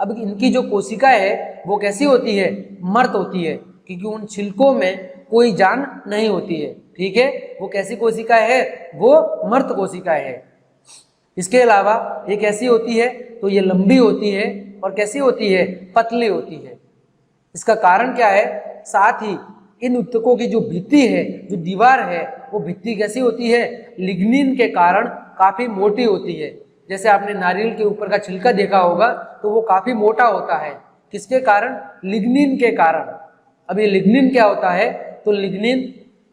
अब इनकी जो कोशिका है वो कैसी होती है? मर्त होती है, क्योंकि उन छिलकों में कोई जान नहीं होती है। ठीक है, वो कैसी कोशिका है? वो मर्त कोशिका है। इसके अलावा ये कैसी होती है? तो ये लंबी होती है, और कैसी होती है? पतली होती है। इसका कारण क्या है? साथ ही इन उत्तकों की जो भित्ति है, जो दीवार है, वो भित्ति कैसी होती है? लिग्निन के कारण काफी मोटी होती है। जैसे आपने नारियल के ऊपर का छिलका देखा होगा तो वो काफी मोटा होता है। किसके कारण? लिग्निन के कारण। अब ये लिग्निन क्या होता है? तो लिग्निन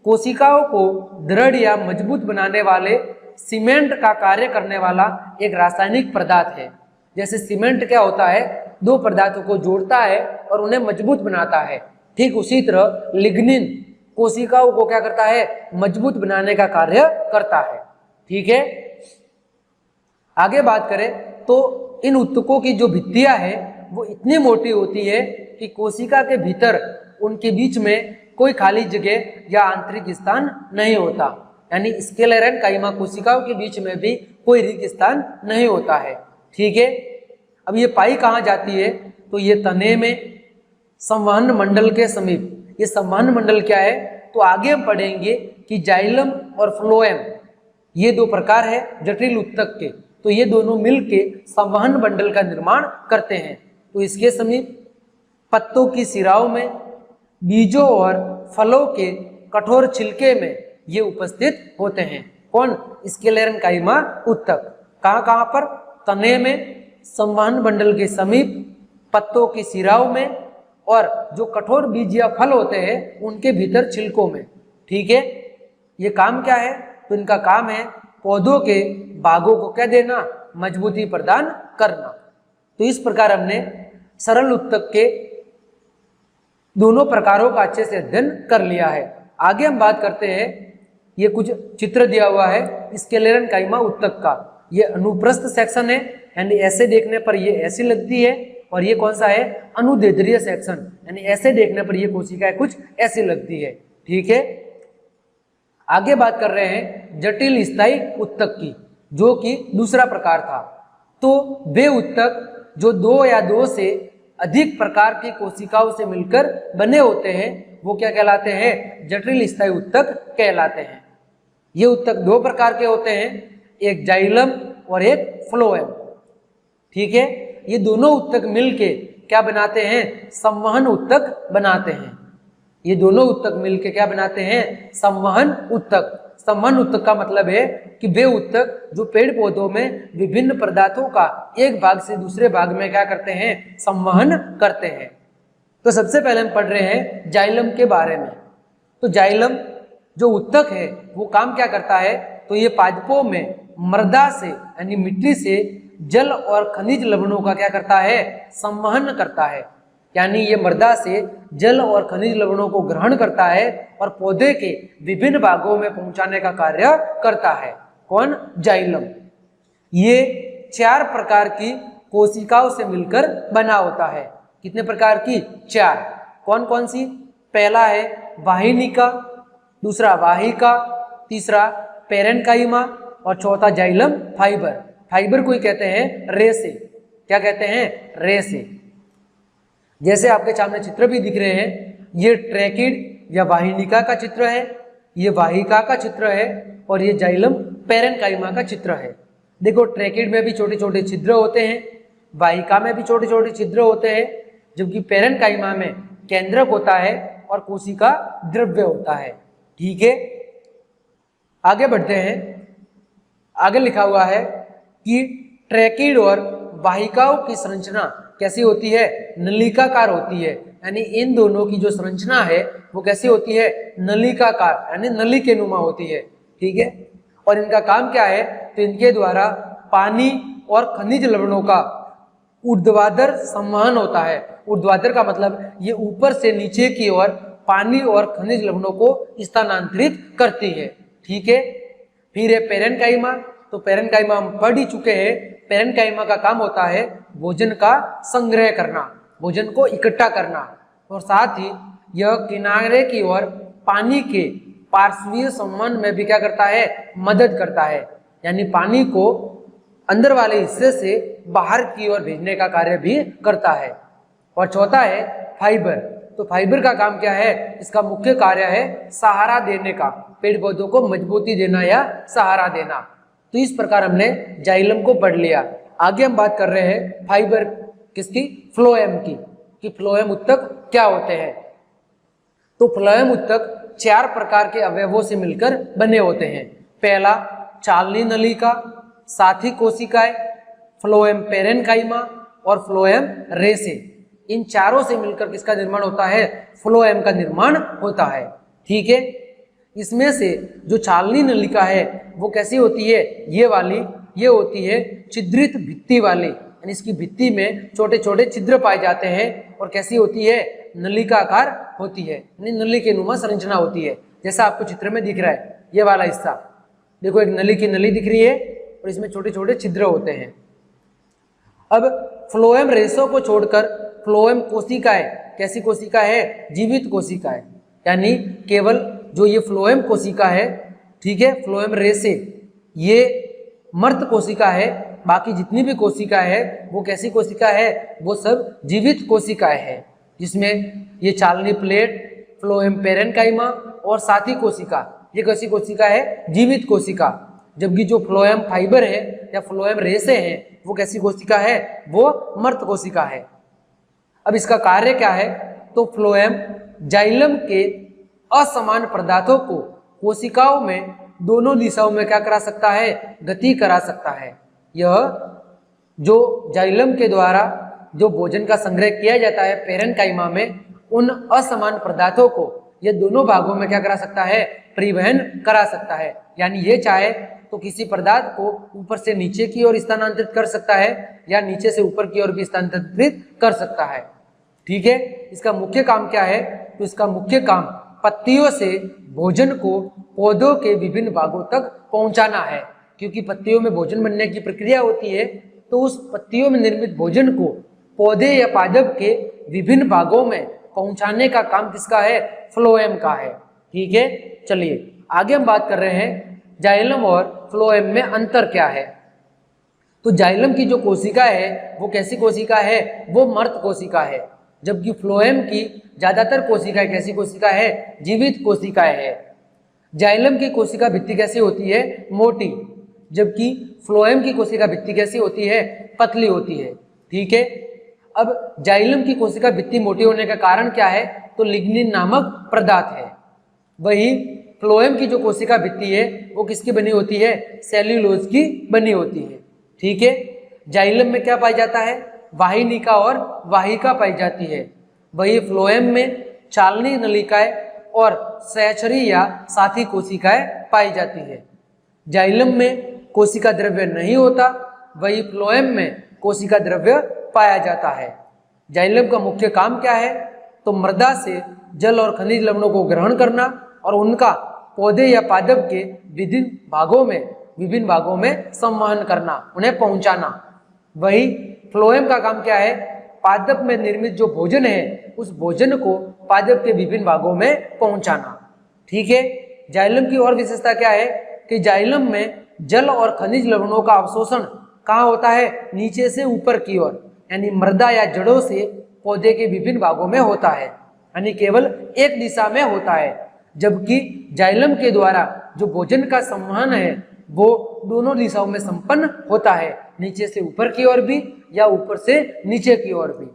कोशिकाओं को दृढ़ या मजबूत बनाने वाले सीमेंट का कार्य करने वाला एक रासायनिक पदार्थ है। जैसे सीमेंट क्या होता है? दो पदार्थों को जोड़ता है और उन्हें मजबूत बनाता है। ठीक उसी तरह लिग्निन कोशिकाओं को क्या करता है? मजबूत बनाने का कार्य करता है। ठीक है, आगे बात करें तो इन उत्तकों की जो भित्तियां है वो इतनी मोटी होती है कि कोशिका के भीतर उनके बीच में कोई खाली जगह या आंतरिक स्थान नहीं होता, यानी स्क्लेरेनकाइमा कोशिकाओं के बीच में भी कोई रिक्त स्थान नहीं होता है। ठीक है, अब ये पाई कहाँ जाती है? तो ये तने में संवहन मंडल के समीप। ये संवहन मंडल क्या है? तो आगे हम पढ़ेंगे कि जाइलम और फ्लोएम ये दो प्रकार है जटिल उत्तक के, तो ये दोनों मिलके संवहन मंडल का निर्माण करते हैं। तो इसके समीप पत्तों की सिराओं में, बीजों और फलों के कठोर छिलके में ये उपस्थित होते हैं। कौन? स्क्लेरेनकाइमा उत्तक। कहाँ कहाँ पर? तने में, संवहन मंडल के समीप, पत्तों की सिराओं में, और जो कठोर बीज या फल होते हैं उनके भीतर छिलकों में। ठीक है, ये काम क्या है? तो इनका काम है पौधों के भागों को क्या देना? मजबूती प्रदान करना। तो इस प्रकार हमने सरल उत्तक के दोनों प्रकारों का अच्छे से अध्ययन कर लिया है। आगे हम बात करते हैं, ये कुछ चित्र दिया हुआ है स्क्लेरेनकाइमा उत्तक का। ये अनुप्रस्थ सेक्शन है, यानी ऐसे देखने पर ये ऐसी लगती है, और ये कौन सा है? अनुदैर्ध्य सेक्शन, यानी ऐसे देखने पर ये कोशिकाएं कुछ ऐसी लगती है। ठीक है, आगे बात कर रहे हैं जटिल स्थायी उत्तक की, जो कि दूसरा प्रकार था। तो वे उत्तक जो दो या दो से अधिक प्रकार की कोशिकाओं से मिलकर बने होते हैं वो क्या कहलाते हैं? जटिल स्थायी उत्तक कहलाते हैं। ये उत्तक दो प्रकार के होते हैं, एक जाइलम और एक फ्लोएम। ठीक है, ये दोनों उत्तक मिलके क्या बनाते हैं? संवहन उत्तक बनाते हैं। ये दोनों उत्तक मिलके क्या बनाते हैं? संवहन उत्तक। संवहन ऊतक का मतलब है कि वे ऊतक जो पेड़ पौधों में विभिन्न पदार्थों का एक भाग से दूसरे भाग में क्या करते हैं, संवहन करते हैं। तो सबसे पहले हम पढ़ रहे हैं जाइलम के बारे में। तो जाइलम जो ऊतक है वो काम क्या करता है, तो ये पादपों में मृदा से यानी मिट्टी से जल और खनिज लवणों का क्या करता है, संवहन करता है। यानी ये मृदा से जल और खनिज लवणों को ग्रहण करता है और पौधे के विभिन्न भागों में पहुंचाने का कार्य करता है। कौन, जाइलम। ये 4 प्रकार की कोशिकाओं से मिलकर बना होता है। कितने प्रकार की, 4। कौन कौन सी, पहला है वाहिनिका, दूसरा वाहिका, तीसरा पेरेन्काइमा और चौथा जाइलम फाइबर। फाइबर को ही कहते हैं रेसे। क्या कहते हैं, रेसे। जैसे आपके सामने चित्र भी दिख रहे हैं, ये ट्रैकिड या वाहिनिका का चित्र है, ये वाहिका का चित्र है और ये जाइलम पेरेन्काइमा का चित्र है। देखो ट्रैकिड में भी छोटे छोटे छिद्र होते हैं, वाहिका में भी छोटे छोटे छिद्र होते हैं, जबकि पेरेन्काइमा में केंद्रक होता है और कोशिका द्रव्य होता है। ठीक है, आगे बढ़ते हैं। आगे लिखा हुआ है कि ट्रैकिड और वाहिकाओं की संरचना कैसी होती है, नलिकाकार होती है। यानी इन दोनों की जो संरचना है वो कैसी होती है, नलिकाकार यानी नली के नुमा होती है। ठीक है, और इनका काम क्या है, तो इनके द्वारा पानी और खनिज लवणों का ऊर्ध्वाधर संवहन होता है। ऊर्ध्वाधर का मतलब ये ऊपर से नीचे की ओर पानी और खनिज लवणों को स्थानांतरित करती है। ठीक है, फिर है पेरेन्काइमा। तो पेरेन्काइमा हम पढ़ ही चुके हैं। पेरेन्काइमा का काम होता है भोजन का संग्रह करना, भोजन को इकट्ठा करना, और साथ ही यह किनारे की ओर पानी के पार्श्वीय संवहन में भी क्या करता है, मदद करता है। यानी पानी को अंदर वाले हिस्से से बाहर की ओर भेजने का कार्य भी करता है। और चौथा है फाइबर। तो फाइबर का काम क्या है, इसका मुख्य कार्य है सहारा देने का, पेड़ पौधों को मजबूती देना या सहारा देना। तो इस प्रकार हमने जाइलम को पढ़ लिया। आगे हम बात कर रहे हैं फाइबर किसकी, फ्लोएम की, कि फ्लोएम ऊतक क्या होते हैं। तो फ्लोएम ऊतक 4 प्रकार के अवयवों से मिलकर बने होते हैं। पहला चालनी नलिका, साथी कोशिकाएं, फ्लोएम पेरेन्काइमा और फ्लोएम रेसे। इन चारों से मिलकर किसका निर्माण होता है, फ्लोएम का निर्माण होता है। ठीक है, इसमें से जो चालनी नलिका है वो कैसी होती है, ये वाली, ये होती है छिद्रित भित्ति वाली, यानी इसकी भित्ति में छोटे छोटे छिद्र पाए जाते हैं और कैसी होती है, नलिकाकार होती है, यानी नली के नुमा संरचना होती है। जैसा आपको चित्र में दिख रहा है ये वाला हिस्सा, देखो एक नली की नली दिख रही है और इसमें छोटे छोटे छिद्र होते हैं। अब फ्लोएम रेसों को छोड़कर फ्लोएम कोशिकाएं कैसी कोशिका है, जीवित कोशिकाएं, यानी केवल जो ये फ्लोएम कोशिका है, ठीक है, फ्लोएम रेसे ये मर्त कोशिका है। बाकी जितनी भी कोशिका है वो कैसी कोशिका है, वो सब जीवित कोशिकाएं है, जिसमें ये चालनी प्लेट, फ्लोएम पेरेन्काइमा और साथी कोशिका, ये कैसी कोशिका है, जीवित कोशिका। जबकि जो फ्लोएम फाइबर है या फ्लोएम रेसे हैं वो कैसी कोशिका है, वो मर्त कोशिका है। अब इसका कार्य क्या है, तो फ्लोएम जाइलम के असमान पदार्थों को कोशिकाओं में दोनों दिशाओं में क्या करा सकता है, गति करा सकता है। यह जो जाइलम के द्वारा जो भोजन का संग्रह किया जाता है पेरेन्काइमा में, उन असमान पदार्थों को ये दोनों भागों में क्या करा सकता है, परिवहन करा सकता है। यानी ये चाहे तो किसी पदार्थ को ऊपर से नीचे की ओर स्थानांतरित कर सकता है या नीचे से ऊपर की ओर भी स्थानांतरित कर सकता है। ठीक है, इसका मुख्य काम क्या है, तो इसका मुख्य काम पत्तियों से भोजन को पौधों के विभिन्न भागों तक पहुंचाना है। क्योंकि पत्तियों में भोजन बनने की प्रक्रिया होती है, तो उस पत्तियों में निर्मित भोजन को पौधे या पादप के विभिन्न भागों में पहुंचाने का काम किसका है, फ्लोएम का है। ठीक है, चलिए आगे हम बात कर रहे हैं जाइलम और फ्लोएम में अंतर क्या है। तो जाइलम की जो कोशिका है वो कैसी कोशिका है, वो मर्त कोशिका है। जबकि फ्लोएम की ज्यादातर कोशिकाएं कैसी कोशिका है, जीवित कोशिकाएं है। जाइलम की कोशिका भित्ति कैसी होती है, मोटी, जबकि फ्लोएम की कोशिका भित्ति कैसी होती है, पतली होती है। ठीक है, अब जाइलम की कोशिका भित्ति मोटी होने का कारण क्या है, तो लिग्निन नामक पदार्थ है। वही फ्लोएम की जो कोशिका भित्ति है वो किसकी बनी होती है? सेल्यूलोज की बनी होती है। ठीक है। जाइलम में क्या पाया जाता है? वाहिनिका और वाहिका पाई जाती है। वही फ्लोएम में चालनी नलिकाएं और सहचरी या साथी कोशिकाएं पाई जाती है। जाइलम में कोशिका द्रव्य नहीं होता, वही फ्लोएम में कोशिका द्रव्य पाया जाता है। जाइलम का मुख्य काम क्या है? तो मृदा से जल और खनिज लवणों को ग्रहण करना और उनका पौधे या पादप के विभिन्न भागों में संवहन करना, उन्हें पहुंचाना। वही फ्लोएम का काम क्या है? पादप में निर्मित जो भोजन है उस भोजन को पादप के विभिन्न भागों में पहुंचाना। ठीक है। जाइलम की और विशेषता क्या है कि जाइलम में जल और खनिज लवणों का अवशोषण कहाँ होता है? नीचे से ऊपर की ओर, यानी मृदा या जड़ों से पौधे के विभिन्न भागों में होता है, यानी केवल एक दिशा में होता है। जबकि जाइलम के द्वारा जो भोजन का संवहन है वो दोनों दिशाओं में संपन्न होता है, नीचे से ऊपर की ओर भी या ऊपर से नीचे की ओर भी।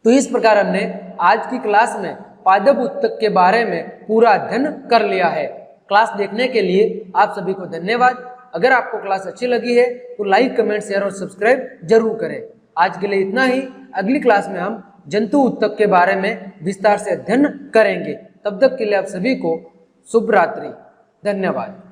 तो इस प्रकार हमने आज की क्लास में पादप ऊतक के बारे में पूरा अध्ययन कर लिया है। क्लास देखने के लिए आप सभी को धन्यवाद। अगर आपको क्लास अच्छी लगी है तो लाइक, कमेंट, शेयर और सब्सक्राइब जरूर करें। आज के लिए इतना ही। अगली क्लास में हम जंतु ऊतक के बारे में विस्तार से अध्ययन करेंगे। तब तक के लिए आप सभी को शुभ रात्रि। धन्यवाद।